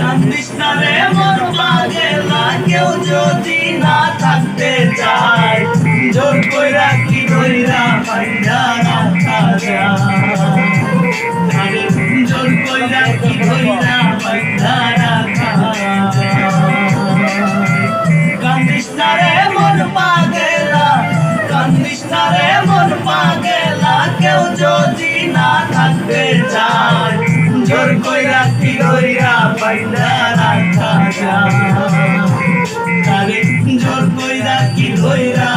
কান্দিস না রে মন পাগেলা, কেউ যদি না থাকতে চায় জোর কইরা কি ধইরা পাইরা রাখা যায়। জোর কইরা কি ধইরা পাইরা রাখা যায়। কান্দিস না রে মন পাগেলা, কান্দিস না রে মন পাগেলা, কেউ যদি না থাকতে চায় জোর কইরা কি ধইরা পাইরা রাখা যায়। জোর কইরা কি ধইরা